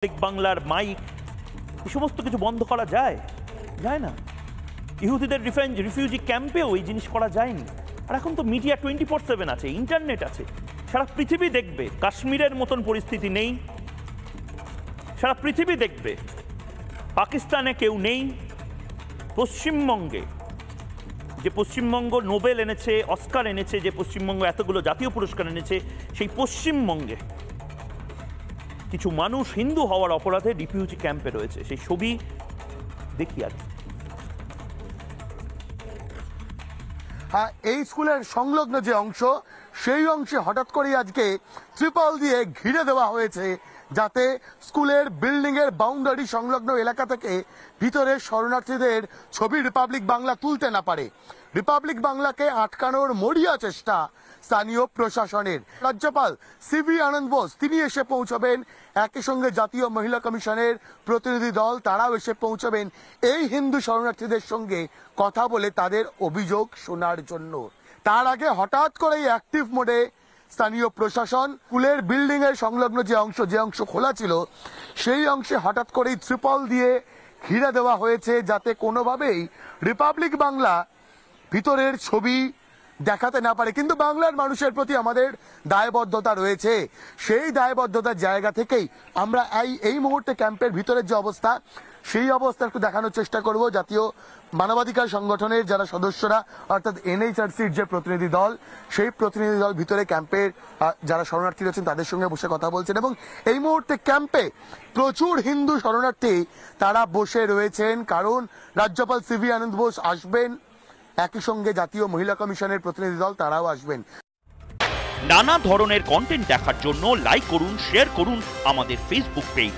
বাংলার মাইক এই সমস্ত কিছু বন্ধ করা যায় যায় না। ইহুদিদের রিফিউজি ক্যাম্পেও এই জিনিস করা যায়নি। আর এখন তো মিডিয়া 24/7 আছে, ইন্টারনেট আছে, সারা পৃথিবী দেখবে। কাশ্মীরের মতন পরিস্থিতি নেই, সারা পৃথিবী দেখবে। পাকিস্তানে কেউ নেই, পশ্চিমবঙ্গে যে পশ্চিমবঙ্গ নোবেল এনেছে, অস্কার এনেছে, যে পশ্চিমবঙ্গ এতগুলো জাতীয় পুরস্কার এনেছে, সেই পশ্চিমবঙ্গে কিছু মানুষ হিন্দু হওয়ার অপরাধে রিফিউজি ক্যাম্পে রয়েছে। সেই ছবি দেখি আর হ্যাঁ, এই স্কুলের সংলগ্ন যে অংশ, সেই অংশে হঠাৎ করেই আজকে ত্রিপল দিয়ে ঘিরে দেওয়া হয়েছে, যাতে স্কুলের বিল্ডিং এর বাউন্ডারি সংলগ্ন এলাকা থেকে ভিতরে শরণার্থীদের ছবি রিপাবলিক বাংলা তুলতে না পারে। রিপাবলিক বাংলাকে আটকানোর মরিয়া চেষ্টা স্থানীয় প্রশাসনের। রাজ্যপাল সিভি আনন্দ বোস তিনি এসে পৌঁছবেন, একই সঙ্গে জাতীয় মহিলা কমিশনের প্রতিনিধি দল তারাও এসে পৌঁছবেন এই হিন্দু শরণার্থীদের সঙ্গে কথা বলে তাদের অভিযোগ শোনার জন্য। তার আগে হঠাৎ করেই অ্যাক্টিভ মোডে স্থানীয় প্রশাসন। স্কুলের বিল্ডিং এর সংলগ্ন যে অংশ খোলা ছিল, সেই অংশে হঠাৎ করেই ত্রিপল দিয়ে ঘিরে দেওয়া হয়েছে, যাতে কোনোভাবেই রিপাবলিক বাংলা ভিতরের ছবি দেখাতে না পারে। কিন্তু বাংলার মানুষের প্রতি আমাদের দায়বদ্ধতা রয়েছে, সেই দায়বদ্ধতার জায়গা থেকেই আমরা এই মুহূর্তে ক্যাম্পের ভিতরের যে অবস্থা, সেই অবস্থা একটু দেখানোর চেষ্টা করব। জাতীয় মানবাধিকার সংগঠনের যারা সদস্যরা, অর্থাৎ এনএইচআরসির যে প্রতিনিধি দল, সেই প্রতিনিধি দল ভিতরে ক্যাম্পের যারা শরণার্থী রয়েছেন তাদের সঙ্গে বসে কথা বলছেন। এবং এই মুহূর্তে ক্যাম্পে প্রচুর হিন্দু শরণার্থী তারা বসে রয়েছেন, কারণ রাজ্যপাল সিভি আনন্দ বোস আসবেন, একই সঙ্গে জাতীয় মহিলা কমিশনের প্রতিনিধি দল তারাও আসবেন। নানা ধরনের কন্টেন্ট দেখার জন্য লাইক করুন, শেয়ার করুন আমাদের ফেসবুক পেজ।